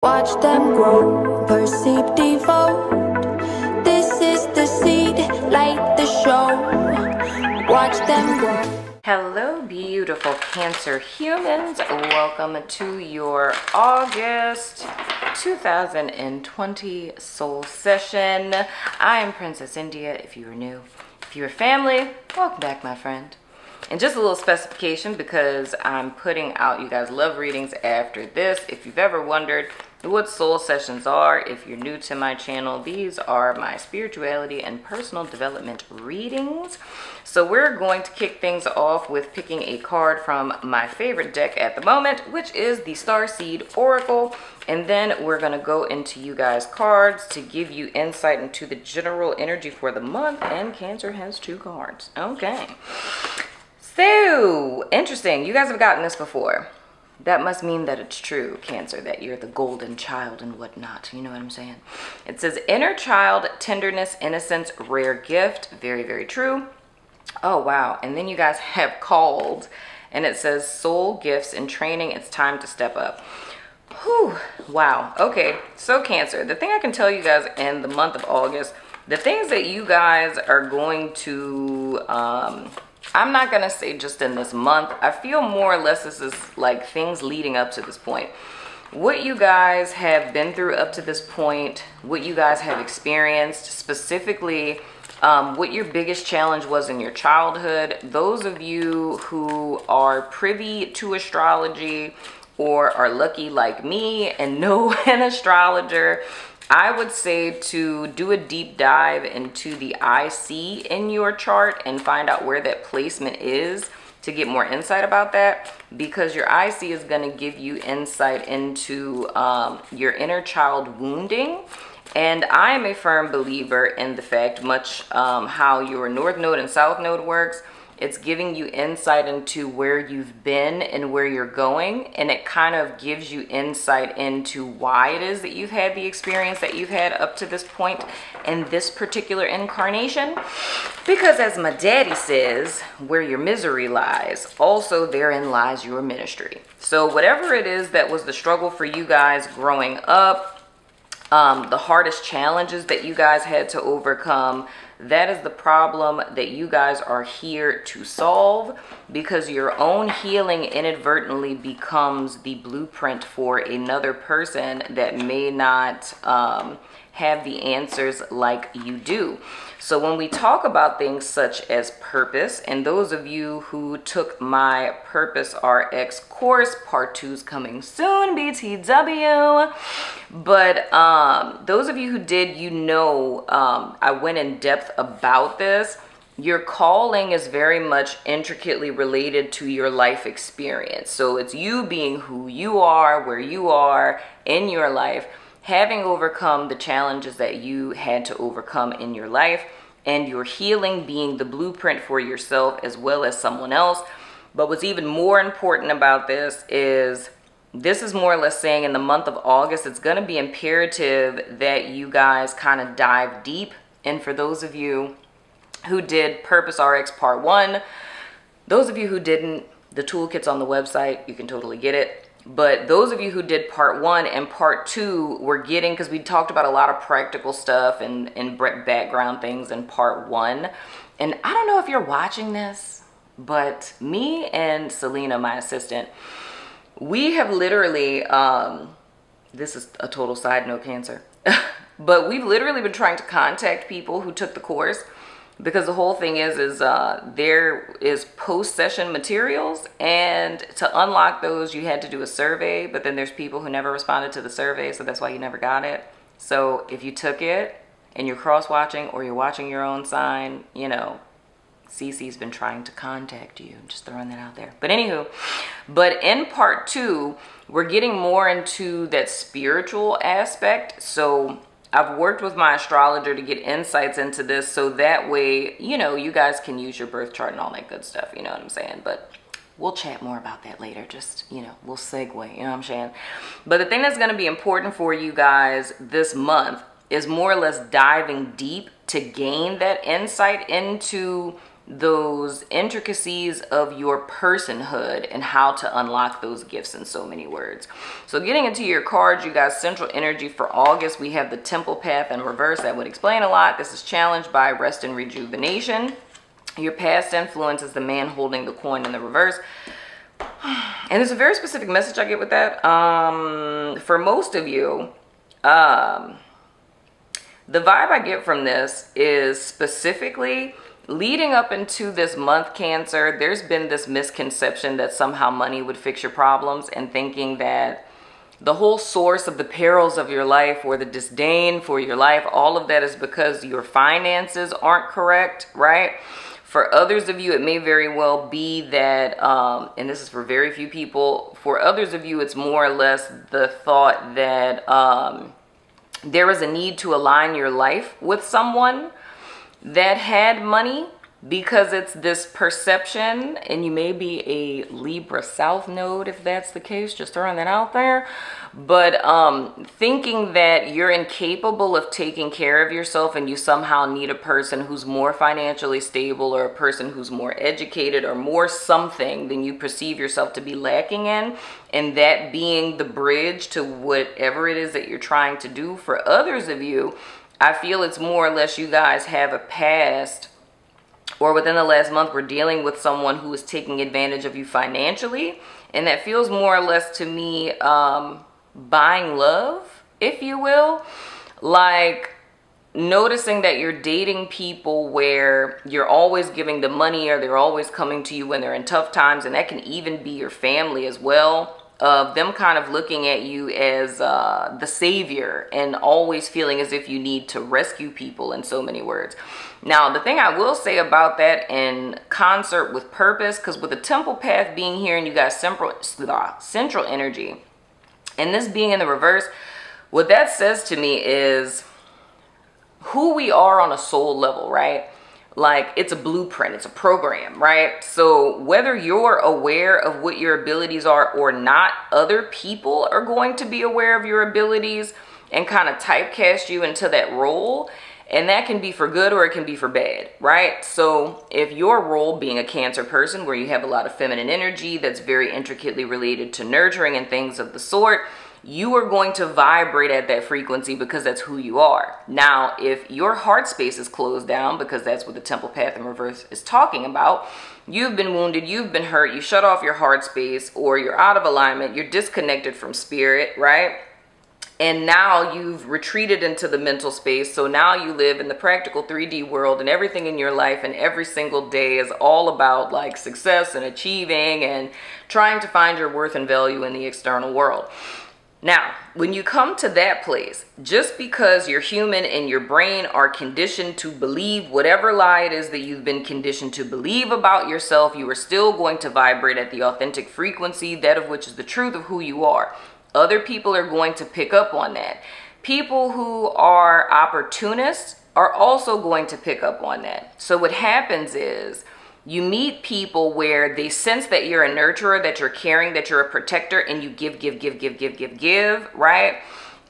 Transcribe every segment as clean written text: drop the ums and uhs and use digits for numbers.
Watch them grow, perceive, devote. This is the seed, light the show. Watch them grow. Hello, beautiful Cancer humans. Welcome to your August 2020 soul session. I am Princess India. If you are new, if you are family, welcome back, my friend. And just a little specification, because I'm putting out, you guys love readings after this. If you've ever wondered what soul sessions are, if you're new to my channel, these are my spirituality and personal development readings. So we're going to kick things off with picking a card from my favorite deck at the moment, which is the Starseed Oracle. And then we're going to go into you guys' cards to give you insight into the general energy for the month. And Cancer has 2 cards. Okay. So, interesting. You guys have gotten this before. That must mean that it's true, Cancer, that you're the golden child and whatnot. You know what I'm saying? It says, inner child, tenderness, innocence, rare gift. Very, very true. Oh, wow. And then you guys have called, and it says, soul gifts and training. It's time to step up. Whew. Wow. Okay. So, Cancer, the thing I can tell you guys in the month of August, the things that you guys are going to... I'm not going to say just in this month. I feel more or less this is like things leading up to this point. What you guys have been through up to this point, what you guys have experienced, specifically what your biggest challenge was in your childhood. Those of you who are privy to astrology or are lucky like me and know an astrologer, I would say to do a deep dive into the IC in your chart and find out where that placement is to get more insight about that, because your IC is going to give you insight into your inner child wounding. And I am a firm believer in the fact, much how your North Node and South Node works. It's giving you insight into where you've been and where you're going. And it kind of gives you insight into why it is that you've had the experience that you've had up to this point in this particular incarnation. Because as my daddy says, where your misery lies, also therein lies your ministry. So whatever it is that was the struggle for you guys growing up, the hardest challenges that you guys had to overcome, that is the problem that you guys are here to solve, because your own healing inadvertently becomes the blueprint for another person that may not have the answers like you do. So when we talk about things such as purpose, and those of you who took my Purpose RX course, part 2 is coming soon, BTW. But those of you who did, you know, I went in depth about this. Your calling is very much intricately related to your life experience. So it's you being who you are, where you are in your life, having overcome the challenges that you had to overcome in your life, and your healing being the blueprint for yourself as well as someone else. But what's even more important about this is more or less saying in the month of August, it's going to be imperative that you guys kind of dive deep. And for those of you who did Purpose RX Part 1, those of you who didn't, the toolkit's on the website, you can totally get it. But those of you who did Part 1 and Part 2 were getting, because we talked about a lot of practical stuff and background things in Part 1. And I don't know if you're watching this, but me and Selena, my assistant, we have literally, this is a total side note, Cancer, but we've literally been trying to contact people who took the course. Because the whole thing is there is post-session materials, and to unlock those, you had to do a survey, but then there's people who never responded to the survey, so that's why you never got it. So if you took it and you're cross-watching or you're watching your own sign, you know, Cece's been trying to contact you. Just throwing that out there. But anywho, but in Part 2, we're getting more into that spiritual aspect. So I've worked with my astrologer to get insights into this, so that way, you know, you guys can use your birth chart and all that good stuff, you know what I'm saying? But we'll chat more about that later. Just, you know, we'll segue, you know what I'm saying? But the thing that's going to be important for you guys this month is more or less diving deep to gain that insight into those intricacies of your personhood and how to unlock those gifts in so many words. So getting into your cards, you got central energy for August. We have the Temple Path in reverse. That would explain a lot. This is challenged by rest and rejuvenation. Your past influence is the man holding the coin in the reverse. And there's a very specific message I get with that. For most of you, the vibe I get from this is specifically leading up into this month, Cancer, there's been this misconception that somehow money would fix your problems, and thinking that the whole source of the perils of your life or the disdain for your life, all of that is because your finances aren't correct, right? For others of you, it may very well be that, and this is for very few people, for others of you, it's more or less the thought that there is a need to align your life with someone that had money, because it's this perception, and you may be a Libra South node if that's the case, just throwing that out there, but thinking that you're incapable of taking care of yourself and you somehow need a person who's more financially stable, or a person who's more educated, or more something than you perceive yourself to be lacking in, and that being the bridge to whatever it is that you're trying to do. For others of you, I feel it's more or less you guys have a past, or within the last month, we're dealing with someone who is taking advantage of you financially. And that feels more or less to me buying love, if you will. Like noticing that you're dating people where you're always giving them money, or they're always coming to you when they're in tough times. And that can even be your family as well. Of them kind of looking at you as the savior, and always feeling as if you need to rescue people, in so many words. Now, the thing I will say about that in concert with purpose, because with the Temple Path being here and you got central energy, and this being in the reverse, what that says to me is who we are on a soul level, right? Like it's a blueprint, it's a program, right? So whether you're aware of what your abilities are or not, other people are going to be aware of your abilities and kind of typecast you into that role. And that can be for good or it can be for bad, right? So if your role being a Cancer person, where you have a lot of feminine energy that's very intricately related to nurturing and things of the sort, you are going to vibrate at that frequency because that's who you are. Now, if your heart space is closed down, because that's what the Temple Path in reverse is talking about, you've been wounded, you've been hurt, you shut off your heart space, or you're out of alignment, you're disconnected from spirit, right? And now you've retreated into the mental space. So now you live in the practical 3D world, and everything in your life and every single day is all about like success and achieving and trying to find your worth and value in the external world. Now, when you come to that place, just because you're human and your brain are conditioned to believe whatever lie it is that you've been conditioned to believe about yourself, you are still going to vibrate at the authentic frequency, that of which is the truth of who you are. Other people are going to pick up on that. People who are opportunists are also going to pick up on that. So what happens is, you meet people where they sense that you're a nurturer, that you're caring, that you're a protector, and you give, right?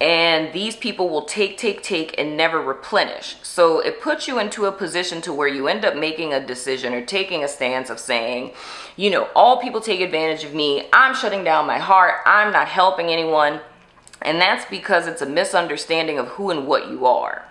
And these people will take, and never replenish. So it puts you into a position to where you end up making a decision or taking a stance of saying, you know, all people take advantage of me. I'm shutting down my heart. I'm not helping anyone. And that's because it's a misunderstanding of who and what you are.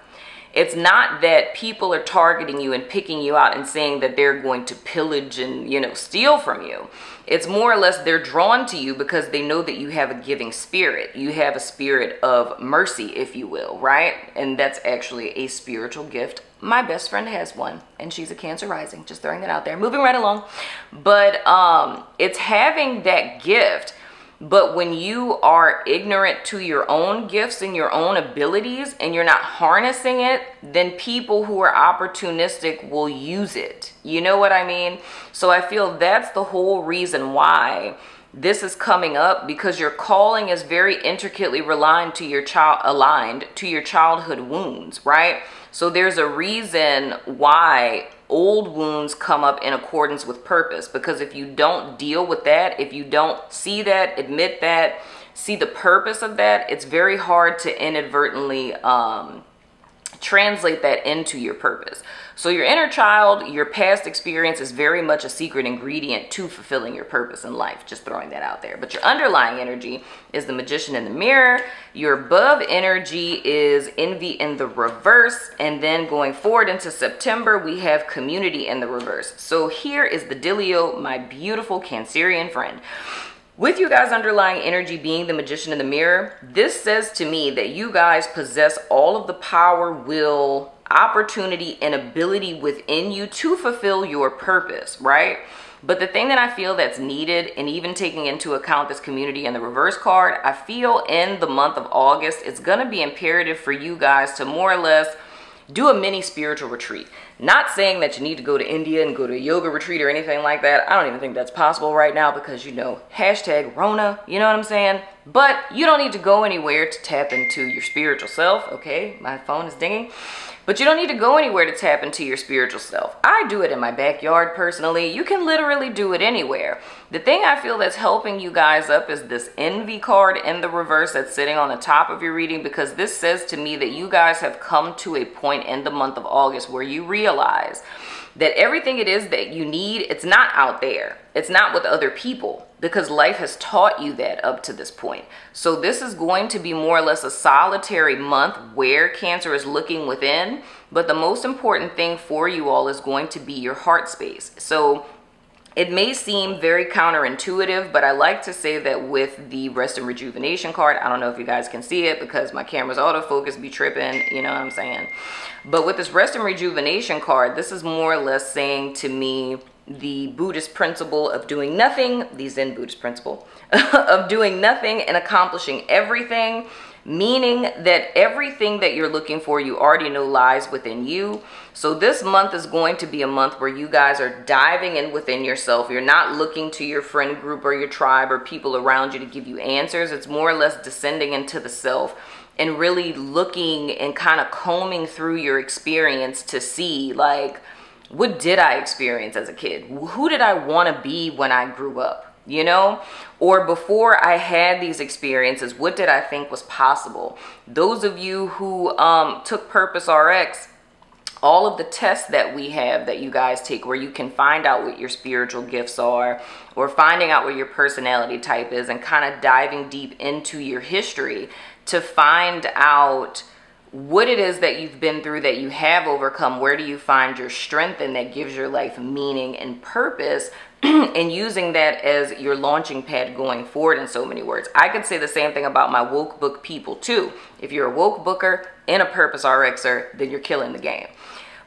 It's not that people are targeting you and picking you out and saying that they're going to pillage and, you know, steal from you. It's more or less they're drawn to you because they know that you have a giving spirit. You have a spirit of mercy, if you will, right? And that's actually a spiritual gift. My best friend has one, and she's a Cancer rising. Just throwing that out there. Moving right along. But it's having that gift. But when you are ignorant to your own gifts and your own abilities, and you're not harnessing it, then people who are opportunistic will use it. You know what I mean? So I feel that's the whole reason why this is coming up, because your calling is very intricately aligned to your childhood wounds, right? So there's a reason why old wounds come up in accordance with purpose, because if you don't deal with that, if you don't see that, admit that, see the purpose of that, it's very hard to inadvertently translate that into your purpose. So your inner child, your past experience is very much a secret ingredient to fulfilling your purpose in life. Just throwing that out there. But your underlying energy is the Magician in the mirror. Your above energy is envy in the reverse. And then going forward into September, we have community in the reverse. So here is the dealio, my beautiful Cancerian friend. With you guys' underlying energy being the Magician in the mirror, this says to me that you guys possess all of the power, will, opportunity, and ability within you to fulfill your purpose, right? But the thing that I feel that's needed, and even taking into account this community in the reverse card, I feel in the month of August, it's going to be imperative for you guys to more or less do a mini spiritual retreat. Not saying that you need to go to India and go to a yoga retreat or anything like that. I don't even think that's possible right now because, you know, hashtag Rona, you know what I'm saying? But you don't need to go anywhere to tap into your spiritual self. Okay, my phone is dinging. But you don't need to go anywhere to tap into your spiritual self. I do it in my backyard personally. You can literally do it anywhere. The thing I feel that's helping you guys up is this envy card in the reverse that's sitting on the top of your reading, because this says to me that you guys have come to a point in the month of August where you realize that everything it is that you need, it's not out there. It's not with other people, because life has taught you that up to this point. So this is going to be more or less a solitary month where Cancer is looking within. But the most important thing for you all is going to be your heart space. So it may seem very counterintuitive, but I like to say that with the Rest and Rejuvenation card, I don't know if you guys can see it because my camera's autofocus be tripping, you know what I'm saying? But with this Rest and Rejuvenation card, this is more or less saying to me the Buddhist principle of doing nothing, the Zen Buddhist principle of doing nothing and accomplishing everything, meaning that everything that you're looking for, you already know lies within you. So this month is going to be a month where you guys are diving in within yourself. You're not looking to your friend group or your tribe or people around you to give you answers. It's more or less descending into the self and really looking and kind of combing through your experience to see, like, what did I experience as a kid? Who did I want to be when I grew up? You know, or before I had these experiences, what did I think was possible? Those of you who took Purpose RX, all of the tests that we have that you guys take where you can find out what your spiritual gifts are, or finding out what your personality type is, and kind of diving deep into your history to find out what it is that you've been through, that you have overcome. Where do you find your strength, and that gives your life meaning and purpose, and using that as your launching pad going forward. In so many words, I could say the same thing about my woke book people too. If you're a woke booker and a Purpose RXer, then you're killing the game.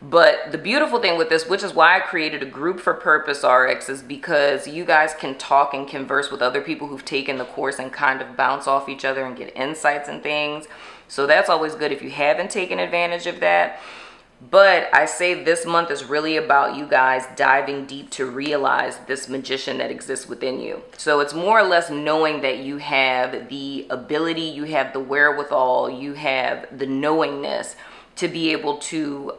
But the beautiful thing with this, which is why I created a group for Purpose RX, is because you guys can talk and converse with other people who've taken the course and kind of bounce off each other and get insights and things. So that's always good if you haven't taken advantage of that. But I say this month is really about you guys diving deep to realize this magician that exists within you. So it's more or less knowing that you have the ability, you have the wherewithal, you have the knowingness to be able to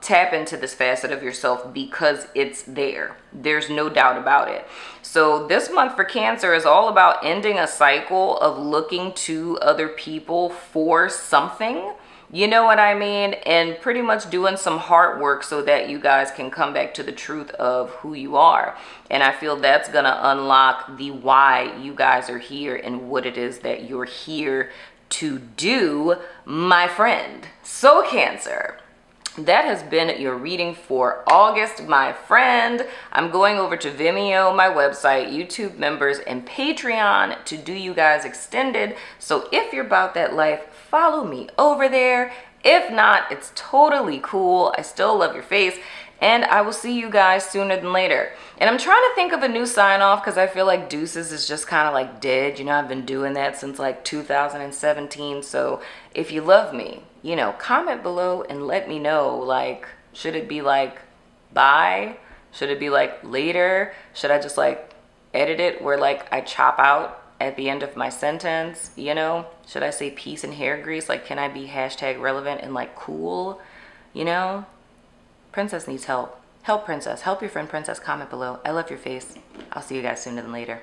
tap into this facet of yourself, because it's there. There's no doubt about it. So this month for Cancer is all about ending a cycle of looking to other people for something. You know what I mean? And pretty much doing some heart work so that you guys can come back to the truth of who you are. And I feel that's going to unlock the why you guys are here and what it is that you're here to do, my friend. So Cancer, that has been your reading for August, my friend. I'm going over to Vimeo, my website, YouTube members, and Patreon to do you guys extended. So if you're about that life, follow me over there. If not, it's totally cool. I still love your face. And I will see you guys sooner than later. And I'm trying to think of a new sign off, because I feel like deuces is just kind of like dead. You know, I've been doing that since like 2017. So if you love me, you know, comment below and let me know, like, should it be like bye? Should it be like later? Should I just like edit it where like I chop out at the end of my sentence? You know, should I say peace and hair grease? Like, can I be hashtag relevant and like cool? You know, Princess needs help. Help Princess. Help your friend Princess. Comment below. I love your face. I'll see you guys sooner than later.